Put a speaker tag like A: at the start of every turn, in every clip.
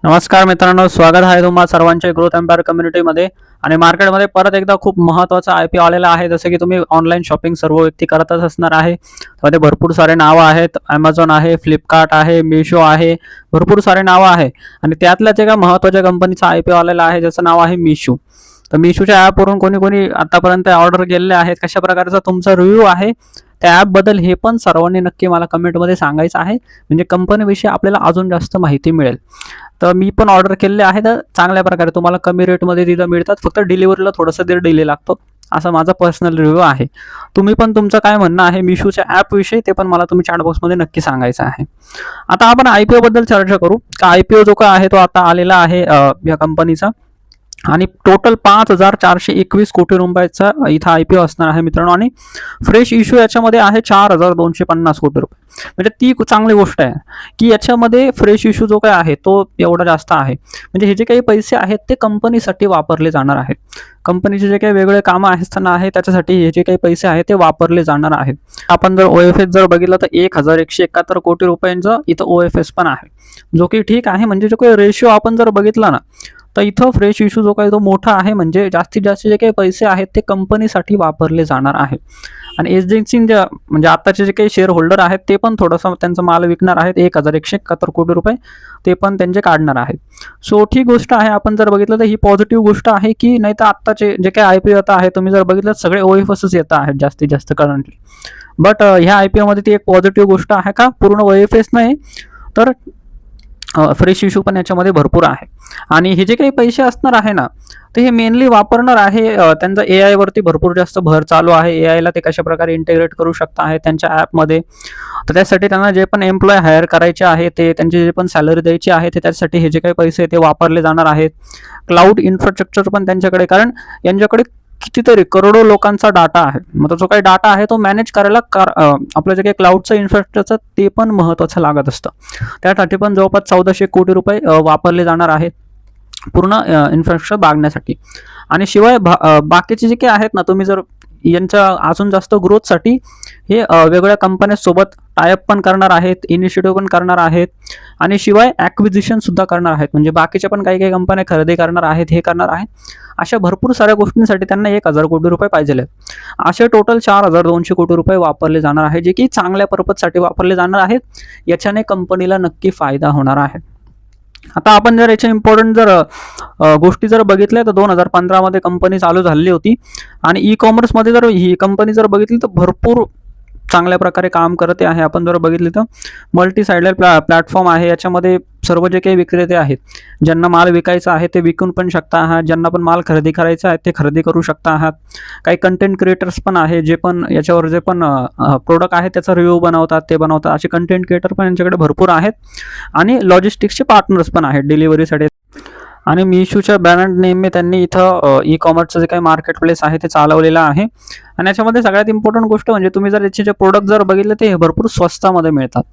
A: नमस्कार मित्रांनो, स्वागत आहे तुम्हा सर्वांच्या ग्रोथ एम्पायर कम्युनिटीमध्ये. आणि मार्केटमध्ये परत एकदा खूप महत्त्वाचा IPO आलेला आहे. जसं की तुम्ही ऑनलाईन शॉपिंग सर्व व्यक्ती करतच असणार आहे. त्यामध्ये भरपूर सारे नावं आहेत. Amazon आहे, फ्लिपकार्ट आहे, मीशो आहे, भरपूर सारे नावं आहे. आणि त्यातल्याच एका महत्त्वाच्या कंपनीचा IPO आलेला आहे, ज्याचं नाव आहे मीशो. तर मीशोच्या ॲपवरून कोणी कोणी आतापर्यंत ऑर्डर केलेले आहेत, कशा प्रकारचा तुमचा रिव्ह्यू आहे त्या ॲपबद्दल हे पण सर्वांनी नक्की मला कमेंटमध्ये सांगायचं आहे. म्हणजे कंपनीविषयी आपल्याला अजून जास्त माहिती मिळेल. तर मी पण ऑर्डर केलेले आहे, तर चांगल्या प्रकारे तुम्हाला कमी रेटमध्ये तिथं मिळतात. फक्त डिलिव्हरीला थोडंसं डिले लागतो, असा माझा पर्सनल रिव्ह्यू आहे. तुम्ही पण तुमचं काय म्हणणं आहे मीशोच्या ॲपविषयी ते पण मला तुम्ही चॅट बॉक्समध्ये नक्की सांगायचं आहे. आता आपण IPO बद्दल चर्चा करू. का IPO जो काय आहे तो आता आलेला आहे या कंपनीचा. आणि टोटल 5,421 कोटी रुपयाचा इथं IPO असणार आहे मित्रांनो. आणि फ्रेश इश्यू याच्यामध्ये आहे 4,250 कोटी रुपये. म्हणजे ती चांगली गोष्ट आहे की याच्यामध्ये फ्रेश इश्यू जो काय आहे तो एवढा जास्त आहे. म्हणजे हे जे काही पैसे आहेत ते कंपनीसाठी वापरले जाणार आहेत. कंपनीचे जे काही वेगळे कामं असताना आहे त्याच्यासाठी हे जे काही पैसे आहेत ते वापरले जाणार आहेत. आपण जर OFS जर बघितलं तर 1,171 कोटी रुपयांचं इथं OFS पण आहे, जो की ठीक आहे. म्हणजे जो काही रेशिओ आपण जर बघितला ना, तर इथं फ्रेश इश्यू जो काही तो मोठा आहे. म्हणजे जास्तीत जास्त जे काही पैसे आहेत ते कंपनीसाठी वापरले जाणार आहेत. आणि एजन्सी म्हणजे आताचे जे काही शेअर होल्डर आहेत ते पण थोडंसं त्यांचा माल विकणार आहेत. 1,171 कोटी रुपये ते पण त्यांचे काढणार आहेत. सो ठीक गोष्ट आहे. आपण जर बघितलं तर ही पॉझिटिव्ह गोष्ट आहे की नाही तर आत्ताचे जे काही IPO आता आहे तुम्ही जर बघितलं सगळे OFSच येत आहेत जास्तीत जास्त करंटली. बट ह्या IPO मध्ये ती एक पॉझिटिव्ह गोष्ट आहे का पूर्ण OFS नाही तर फ्रेश इश्यू पण याच्यामध्ये भरपूर आहे. आणि हे जे काही पैसे असणार आहे ना ते हे मेनली वापरणार आहे त्यांचा AI वरती भरपूर जास्त भर चालू आहे. AI ला ते कशा प्रकारे इंटिग्रेट करू शकता आहे त्यांच्या ॲपमध्ये. तर त्यासाठी त्यांना जे पण एम्प्लॉय हायर करायचे आहे ते त्यांची जे पण सॅलरी द्यायची आहे ते त्यासाठी हे जे काही पैसे ते वापरले जाणार आहेत. क्लाउड इन्फ्रास्ट्रक्चर पण त्यांच्याकडे, कारण यांच्याकडे कितीतरी करोडो लोकांचा डाटा आहे. मग तो जो काही डाटा आहे तो मॅनेज करायला आपलं जे काही क्लाउडचं इन्फ्रास्ट्रक्चर ते पण महत्त्वाचं लागत असतं. त्यासाठी पण जवळपास 1,400 कोटी रुपये वापरले जाणार आहेत पूर्ण इन्फ्रास्ट्रक्चर बागण्यासाठी. आणि शिवाय बाकीचे जे काही आहेत ना, तुम्ही जर यांच्या अजून जास्त ग्रोथसाठी हे वेगवेगळ्या कंपन्यांसोबत टायअप पण करणार आहेत, इनिशिएटिव्ह पण करणार आहेत. आणि शिवाय ॲक्विजिशन सुद्धा करणार आहेत. म्हणजे बाकीच्या पण काही काही कंपन्या खरेदी करणार आहेत, हे करणार आहेत. अशा भरपूर साऱ्या गोष्टींसाठी त्यांना 1,000 कोटी रुपये पाहिजे आहेत. असे टोटल 4,200 कोटी रुपये वापरले जाणार आहे, जे की चांगल्या पर्पजसाठी वापरले जाणार आहेत. याच्याने कंपनीला नक्की फायदा होणार आहे. आता आपण जर याच्या इम्पॉर्टंट जर गोष्टी जर बघितल्या तर 2015 मध्ये कंपनी चालू झाली होती. आणि ई-कॉमर्समध्ये जर ही कंपनी जर बघितली तर भरपूर चांगल्या प्रकारे काम करते आहे. आपण जर बघितलं तर मल्टी साइडर प्लॅटफॉर्म आहे. याच्यामध्ये सर्व जे काही विक्रेते आहेत ज्यांना माल विकायचा आहे ते विकून पण शकता आहात, ज्यांना पण माल खरेदी करायचा आहे ते खरेदी करू शकता आहात. काही कंटेंट क्रिएटर्स पण आहे जे पण याच्यावर जे पण प्रोडक्ट आहे त्याचा रिव्ह्यू बनवतात, ते बनवतात. असे कंटेंट क्रिएटर पण यांच्याकडे भरपूर आहेत. आणि लॉजिस्टिक्सचे पार्टनर्स पण आहेत डिलिव्हरीसाठी. आणि मीशोच्या ब्रँड नेहमी त्यांनी इथं ई-कॉमर्सचं जे काही मार्केट प्लेस आहे ते चालवलेलं आहे. आणि याच्यामध्ये सगळ्यात इम्पॉर्टंट गोष्ट म्हणजे तुम्ही जर याचे जे प्रोडक्ट जर बघितले ते भरपूर स्वस्तामध्ये मिळतात.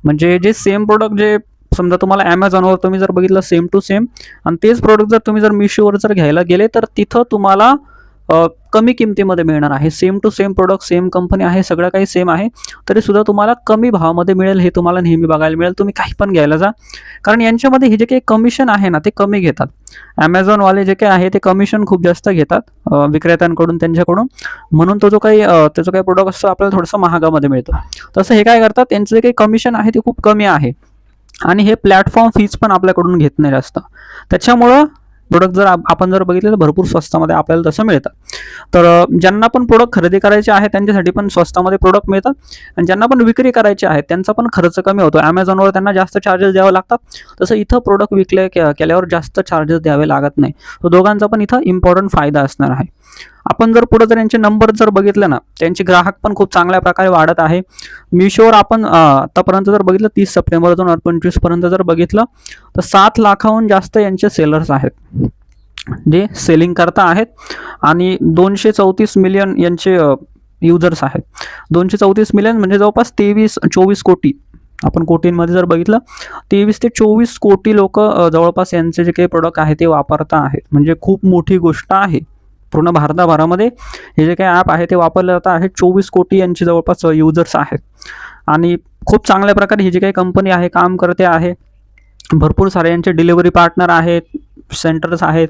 A: म्हणजे जे सेम प्रोडक्ट जे समजा तुम्हाला Amazonवर तुम्ही जर बघितलं सेम टू सेम, आणि तेच प्रोडक्ट जर तुम्ही जर मीशोवर जर घ्यायला गेले तर तिथं तुम्हाला कमी किमतीमध्ये मिळणार आहे. Same to same product, same company आहे, सगळं काही सेम आहे, तरी सुद्धा तुम्हाला कमी भावामध्ये मिळेल. हे तुम्हाला नेहमी बघायला मिळेल. तुम्ही काही पण घ्यायला जा, कारण यांच्यामध्ये हे जे काही कमिशन आहे ना ते कमी घेतात. Amazonवाले जे काही आहे ते कमिशन खूप जास्त घेतात विक्रेत्यांकडून, त्यांच्याकडून. म्हणून तो जो काही त्याचा काही प्रोडक्ट असतो आपल्याला थोडंसं महागामध्ये मिळतो. तसं हे काय करतात, त्यांचं जे काही कमिशन आहे ते खूप कमी आहे. आणि हे प्लॅटफॉर्म फीज पण आपल्याकडून घेत नाही जास्त. त्याच्यामुळं प्रोडक्ट जर आपण जर बघितले तर भरपूर स्वस्तामध्ये आपल्याला तसं मिळतं. तर ज्यांना पण प्रोडक्ट खरेदी करायचे आहे त्यांच्यासाठी पण स्वस्तामध्ये प्रोडक्ट मिळतात. आणि ज्यांना पण विक्री करायची आहे त्यांचा पण खर्च कमी होतो. Amazonवर त्यांना जास्त चार्जेस द्यावे लागतात, तसं इथं प्रोडक्ट केल्यावर जास्त चार्जेस द्यावे लागत नाही. तो दोघांचा पण इथं इम्पॉर्टंट फायदा असणार आहे. आपण जर पुढे जर यांचे नंबर जर बघितले ना, त्यांचे ग्राहक पण खूप चांगल्या प्रकारे वाढत आहे. मीशोवर आपण आतापर्यंत जर बघितलं 30 सप्टेंबर 2025 पर्यंत जर बघितलं तर 7 लाखाहून जास्त यांचे सेलर्स आहेत जे सेलिंग करता आहेत. आणि 234 मिलियन यांचे युजर्स आहेत. 234 मिलियन म्हणजे जवळपास 23-24 कोटी. आपण कोटींमध्ये जर बघितलं 23 ते 24 कोटी लोक जवळपास यांचे जे काही प्रोडक्ट आहे ते वापरता आहेत. म्हणजे खूप मोठी गोष्ट आहे. पूर्ण भारताभरामध्ये हे जे काही ॲप आहे ते वापरले जात आहे. 24 कोटी यांचे जवळपास युजर्स आहेत. आणि खूप चांगल्या प्रकारे ही जी काही कंपनी आहे काम करते आहे. भरपूर सारे यांचे डिलिव्हरी पार्टनर आहेत, सेंटर्स आहेत,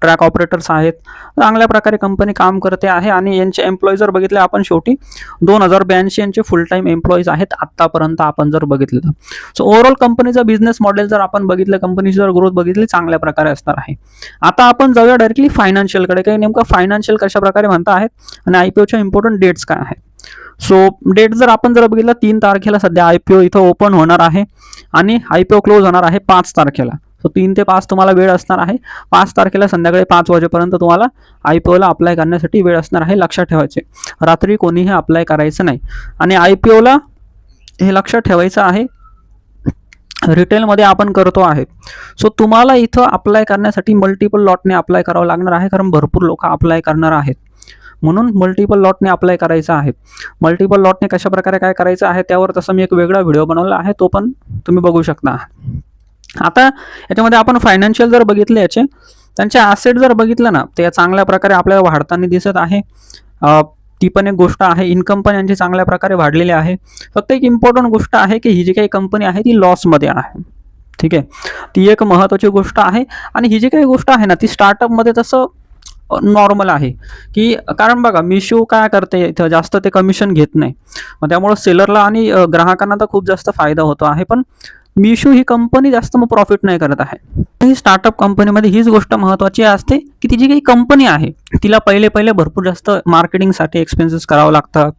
A: ट्रॅक ऑपरेटर्स आहेत. चांगल्या प्रकारे कंपनी काम करते आहे आणि यांचे एम्प्लॉई जर बघितले आपण शेवटी 2082 यांचे फुल टाईम एम्प्लॉईज आहेत आत्तापर्यंत आपण जर बघितलं तर. सो ओव्हरऑल कंपनीचा बिझनेस मॉडेल जर आपण बघितलं, कंपनीची जर ग्रोथ बघितली चांगल्या प्रकारे असणार आहे. आता आपण जाऊया डायरेक्टली फायनान्शियलकडे, काही नेमकं फायनान्शियल कशा प्रकारे म्हणता आहेत आणि आयपीओच्या इम्पॉर्टंट डेट्स काय आहेत. सो डेट जर आपण जर बघितलं 3 तारखेला सध्या आयपीओ इथं ओपन होणार आहे आणि आयपीओ क्लोज होणार आहे 5 तारखेला. सो 3 ते 5 तुम्हाला वेळ असणार आहे. 5 तारखेला संध्याकाळी 5 वाजेपर्यंत तुम्हाला आयपीओला अप्लाय करण्यासाठी वेळ असणार आहे. लक्षात ठेवायचे, रात्री कोणीही अप्लाय करायचं नाही. आणि आयपीओला हे लक्षात ठेवायचं आहे, रिटेलमध्ये आपण करतो आहे. सो तुम्हाला इथं अप्लाय करण्यासाठी मल्टिपल लॉटने अप्लाय करावं लागणार आहे, कारण भरपूर लोक अप्लाय करणार आहेत. म्हणून मल्टिपल लॉटने अप्लाय करायचं आहे. मल्टिपल लॉटने कशा प्रकारे काय करायचं आहे त्यावर तसं मी एक वेगळा व्हिडिओ बनवला आहे, तो पण तुम्ही बघू शकता. आता याच्यामध्ये आपण फायनान्शियल जर बघितले, याचे त्यांचे ॲसेट जर बघितलं ना, ते चांगल्या प्रकारे आपल्याला वाढताना दिसत आहे. ती पण एक गोष्ट आहे. इन्कम पण यांची चांगल्या प्रकारे वाढलेली आहे. फक्त एक इम्पॉर्टंट गोष्ट आहे की ही जी काही कंपनी आहे ती लॉसमध्ये आहे. ठीक आहे, ती एक महत्त्वाची गोष्ट आहे. आणि ही जी काही गोष्ट आहे ना, ती स्टार्टअपमध्ये तसं नॉर्मल आहे की, कारण बघा मिशो काय करते, इथं जास्त ते कमिशन घेत नाही, मग त्यामुळं सेलरला आणि ग्राहकांना तर खूप जास्त फायदा होतो आहे. पण मिशो ही कंपनी जास्त मग प्रॉफिट नाही करत आहे. ही स्टार्टअप कंपनीमध्ये हीच गोष्ट महत्त्वाची असते की ती जी काही कंपनी आहे तिला पहिले भरपूर जास्त मार्केटिंगसाठी एक्सपेन्सेस करावं लागतात.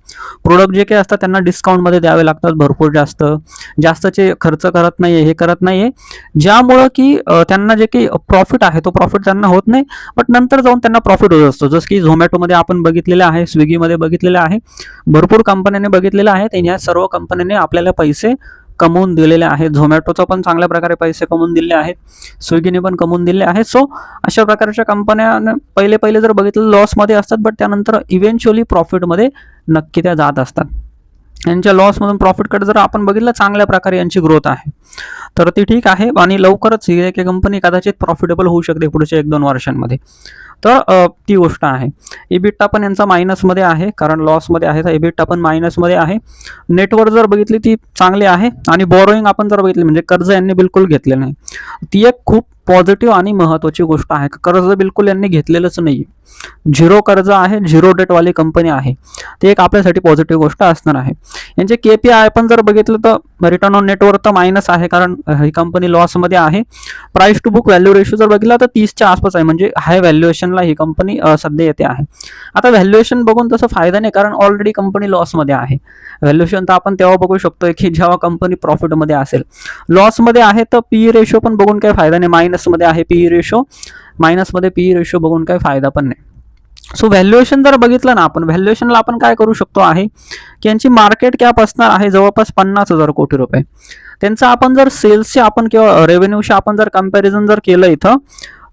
A: प्रोडक्ट जे काही असतात त्यांना डिस्काउंटमध्ये द्यावे लागतात, भरपूर जास्तचे खर्च करत नाही, हे करत नाही आहे, ज्यामुळं की त्यांना जे काही प्रॉफिट आहे तो प्रॉफिट त्यांना होत नाही. बट नंतर जाऊन त्यांना प्रॉफिट होत असतो. जसं की झोमॅटोमध्ये आपण बघितलेलं आहे, स्विगीमध्ये बघितलेलं आहे, भरपूर कंपन्यांनी बघितलेलं आहे. या सर्व कंपन्यांनी आपल्याला पैसे कमवून दिलेले आहेत. झोमॅटोचा पण चांगल्या प्रकारे पैसे कमवून दिले आहेत, स्विगीने पण कमवून दिले आहेत. सो अशा प्रकारच्या कंपन्या पहिले जर बघितलं लॉसमध्ये असतात, बट त्यानंतर इव्हेंच्युअली प्रॉफिटमध्ये नक्की त्या जात असतात. यांच्या लॉसमधून प्रॉफिटकडे जर आपण बघितलं, चांगल्या प्रकारे यांची ग्रोथ आहे, तर ती ठीक आहे. आणि लवकरच ही एक कंपनी कदाचित प्रॉफिटेबल होऊ शकते पुढच्या 1-2 वर्षांमध्ये. तर ती गोष्ट आहे. इबिटा पण यांचा मायनसमध्ये आहे, कारण लॉसमध्ये आहे, तर इबिटा पण मायनसमध्ये आहे. नेटवर्क जर बघितली ती चांगली आहे. आणि बॉरोईंग आपण जर बघितली, म्हणजे कर्ज यांनी बिलकुल घेतलेलं नाही, ती एक खूप पॉझिटिव्ह आणि महत्त्वाची गोष्ट आहे. कर्ज बिलकुल यांनी घेतलेलंच नाही, झिरो कर्ज आहे, झिरो डेटवाली कंपनी आहे. ती एक आपल्यासाठी पॉझिटिव्ह गोष्ट असणार आहे. यांचे KPI आपण जर बघितलं तर रिटर्न ऑन नेटवर्थ तर मायनस आहे, कारण ही कंपनी लॉसमध्ये आहे. Price to book value ratio जर बघितला तर 30च्या आसपास आहे, म्हणजे हाय व्हॅल्युएशनला ही कंपनी सध्या येते आहे. आता व्हॅल्युएशन बघून तसं फायदा नाही, कारण ऑलरेडी कंपनी लॉसमध्ये आहे. व्हॅल्युएशन तर आपण तेव्हा बघू शकतो की जेव्हा कंपनी प्रॉफिटमध्ये असेल. लॉसमध्ये आहे तर PE रेशो पण बघून काही फायदा नाही, मायनसमध्ये आहे PE रेशो, मायनसमध्ये PE रेशो बघून काही फायदा पण नाही. सो व्हॅल्युएशन जर बघितलं ना आपण, व्हॅल्युएशनला आपण काय करू शकतो आहे की यांची मार्केट कॅप असणार आहे जवळपास 50,000 कोटी रुपये. त्यांचं आपण जर सेल्सचे आपण किंवा रेव्हेन्यूशी आपण जर कम्पॅरिझन जर केलं इथं,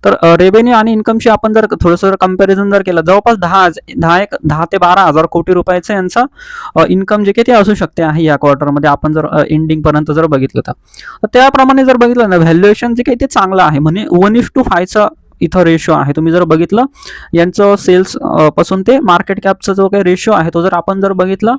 A: तर रेव्हेन्यू आणि इन्कमशी आपण जर थोडंसं कम्पॅरिझन जर केलं, जवळपास 10 ते 12,000 कोटी रुपयाचं यांचं इन्कम जे काही ते असू शकते आहे या क्वार्टरमध्ये, आपण जर एंडिंगपर्यंत जर बघितलं तर त्याप्रमाणे जर बघितलं ना, व्हॅल्युएशन जे काही ते चांगलं आहे, म्हणजे 1:5 इथं रेशो आहे. तुम्ही जर बघितलं यांचं सेल्स पासून ते मार्केट कॅपचा जो काही रेशो आहे तो जर आपण जर बघितलं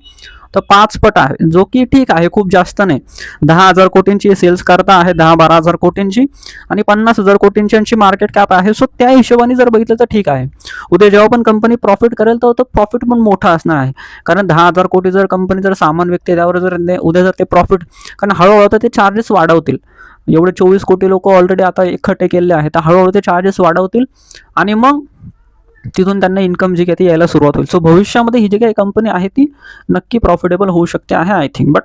A: तर 5 पट आहे, जो की ठीक आहे, खूप जास्त नाही. 10,000 कोटींची सेल्स करता आहे, 10-12,000 कोटींची, आणि 50,000 कोटींची यांची मार्केट कॅप आहे. सो त्या हिशोबाने जर बघितलं तर ठीक आहे. उद्या जेव्हा पण कंपनी प्रॉफिट करेल तर प्रॉफिट पण मोठा असणार आहे, कारण 10,000 कोटी जर कंपनी जर सामान विकते, त्यावर जर उद्या जर ते प्रॉफिट, कारण हळूहळू तर ते चार्जेस वाढवतील. एवढे 24 कोटी लोक ऑलरेडी आता इकट्ठे केले आहेत, तर हळूहळू ते चार्जेस वाढवतील आणि मग तिथून त्यांना इन्कम जी काही यायला सुरुवात होईल. सो भविष्यामध्ये ही जी काही कंपनी आहे ती नक्की प्रॉफिटेबल होऊ शकते आहे आय थिंक. बट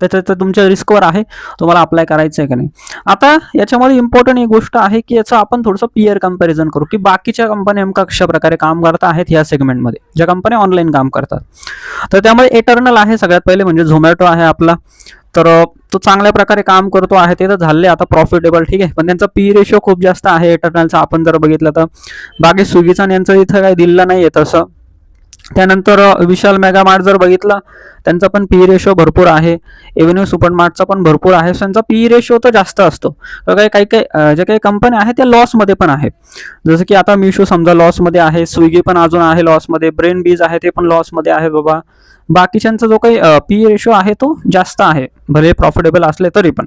A: त्याचं तुमच्या रिस्कवर आहे, तुम्हाला अप्लाय करायचं आहे का नाही. आता याच्यामध्ये इम्पॉर्टंट एक गोष्ट आहे की याचं आपण थोडंसं पीअर कम्पॅरिझन करू की बाकीच्या कंपन्या नेमका कशा प्रकारे काम करत आहेत या सेगमेंटमध्ये, ज्या कंपन्या ऑनलाईन काम करतात. तर त्यामध्ये एटर्नल आहे सगळ्यात पहिले, म्हणजे झोमॅटो आहे आपला, तर तो चांगल्या प्रकारे काम करतो आहे, ते तर झाले आता प्रॉफिटेबल, ठीक आहे. पण त्यांचा PE रेशो खूप जास्त आहे एटर्नलचा आपण जर बघितलं तर. बाकी स्विगीचा यांचं इथं काही दिलं नाही आहे तसं. त्यानंतर विशाल मेगामार्ट जर बघितला, त्यांचा पण PE रेशो भरपूर आहे. एव्हेन्यू सुपरमार्टचा पण भरपूर आहे. त्यांचा PE रेशो तर जास्त असतो. काही ज्या काही कंपन्या आहेत त्या लॉसमध्ये पण आहेत, जसं की आता मिशो समजा लॉसमध्ये आहे, स्विगी पण अजून आहे लॉसमध्ये, ब्रेन बीज आहे ते पण लॉसमध्ये आहे बाबा, बाकीच्यांचा जो काही पी रेशो आहे तो जास्त आहे, भले प्रॉफिटेबल असले तरी पण.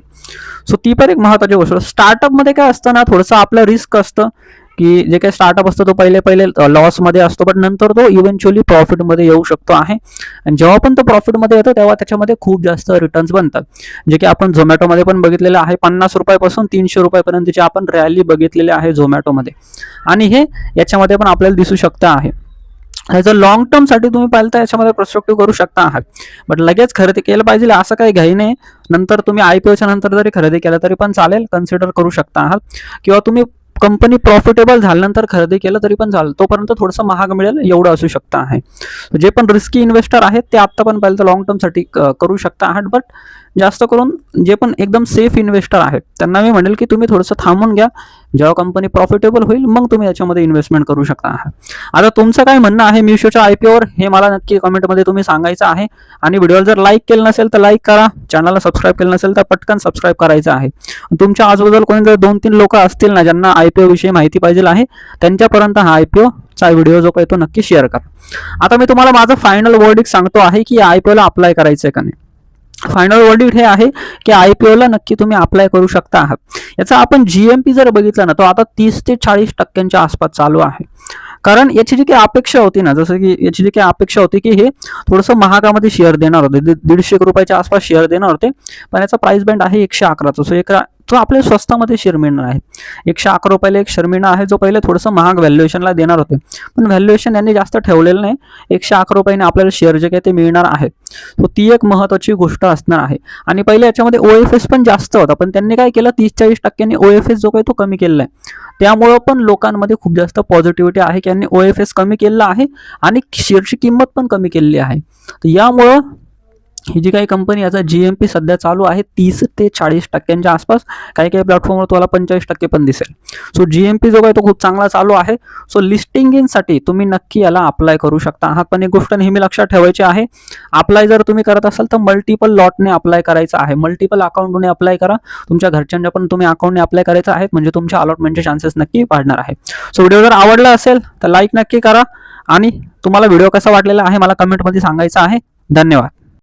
A: सो ती पण एक महत्त्वाची गोष्ट. स्टार्टअपमध्ये काय असतं ना, थोडंसं आपलं रिस्क असतं, की जे काही स्टार्टअप असतो तो पहिले लॉसमध्ये असतो, पण नंतर तो इव्हेंच्युअली प्रॉफिटमध्ये येऊ शकतो आहे. आणि जेव्हा पण तो प्रॉफिटमध्ये येतो तेव्हा त्याच्यामध्ये खूप जास्त रिटर्न्स बनतात, जे की आपण झोमॅटोमध्ये पण बघितलेलं आहे. 50 रुपयापासून 300 रुपयापर्यंतचे आपण रॅली बघितलेले आहे झोमॅटोमध्ये, आणि हे याच्यामध्ये पण आपल्याला दिसू शकतं आहे. जर लॉंग टर्मसाठी तुम्ही पाहिलं तर याच्यामध्ये पर्स्पेक्टिव्ह करू शकता आहात, बट लगेच खरेदी केलं पाहिजे असं काही घाई नाही. नंतर तुम्ही IPOच्या नंतर जरी खरेदी केलं तरी पण चालेल, कन्सिडर करू शकता आहात. किंवा तुम्ही कंपनी प्रॉफिटेबल झाल्यानंतर खरेदी केलं तरी पण चालेल, तोपर्यंत थोडंसं महाग मिळेल एवढं असू शकतं आहे. जे पण रिस्की इन्व्हेस्टर आहेत ते आत्ता पण पाहिलं तर लॉंग टर्मसाठी करू शकता आहात, बट जास्त करून जे पण एकदम सेफ इन्व्हेस्टर आहेत त्यांना मी म्हणेल की तुम्ही थोडंसं थांबून घ्या. जेव्हा कंपनी प्रॉफिटेबल होईल मग तुम्ही याच्यामध्ये इन्व्हेस्टमेंट करू शकता आहात. आता तुमचं काय म्हणणं आहे मिशोच्या IPOवर हे मला नक्की कमेंटमध्ये तुम्ही सांगायचं आहे. आणि व्हिडिओला जर लाईक केलं नसेल तर लाईक करा, चॅनलला सबस्क्राईब केलं नसेल तर पटकन सबस्क्राईब करायचं आहे. तुमच्या आजूबाजूला कोणी जर 2-3 लोक असतील ना ज्यांना IPO विषयी माहिती पाहिजे आहे, त्यांच्यापर्यंत हा IPO चा व्हिडिओ जो काही तो नक्की शेअर करा. आता मी तुम्हाला माझं फायनल वर्डिक्ट सांगतो आहे की IPOला अप्लाय करायचं आहे का नाही. फायनल वर्डिक्ट हे आहे की IPOला नक्की तुम्ही अप्लाय करू शकता आहात. याचा आपण GMP जर बघितला ना तो आता 30 ते 40% आसपास चालू आहे. कारण याची जी काही अपेक्षा होती ना, जसं की याची जी काही अपेक्षा होती की हे थोडंसं महागामध्ये शेअर देणार होते, 150 रुपयाच्या आसपास शेअर देणार होते, पण याचा प्राइस बँड आहे 111चा. सो तो आपल्याला स्वस्तामध्ये शेअर मिळणार आहे. 111 रुपयाला एक शेअर मिळणार आहे, जो पहिले थोडंसं महाग व्हॅल्युएशनला देणार होते, पण व्हॅल्युएशन यांनी जास्त ठेवलेलं नाही. 111 रुपयाने आपल्याला शेअर जे काही ते मिळणार आहे. सो ती एक महत्त्वाची गोष्ट असणार आहे. आणि पहिले याच्यामध्ये OFS पण जास्त होता, पण त्यांनी काय केलं 30-40% OFS जो काही तो कमी केलेला आहे. त्यामुळं पण लोकांमध्ये खूप जास्त पॉझिटिव्हिटी आहे की यांनी OFS कमी केलेला आहे आणि शेअरची किंमत पण कमी केलेली आहे. तर यामुळं ही जी काही कंपनी याचा GMP सध्या चालू आहे 30 ते 40% आसपास, काही काही प्लॅटफॉर्मवर तुम्हाला 45% पण दिसेल. सो GMP जो काही तो खूप चांगला चालू आहे. सो लिस्टिंग इनसाठी तुम्ही नक्की याला अप्लाय करू शकता आहात. पण एक गोष्ट नेहमी लक्षात ठेवायची आहे, अप्लाय जर तुम्ही करत असाल तर मल्टिपल लॉटने अप्लाय करायचं आहे, मल्टिपल अकाउंटने अप्लाय करा. तुमच्या घरच्यांच्या पण तुम्ही अकाउंटने अप्लाय करायचं आहे, म्हणजे तुमच्या अलॉटमेंटचे चान्सेस नक्की वाढणार आहे. सो व्हिडिओ जर आवडला असेल तर लाईक नक्की करा, आणि तुम्हाला व्हिडिओ कसा वाटलेला आहे मला कमेंटमध्ये सांगायचं आहे. धन्यवाद.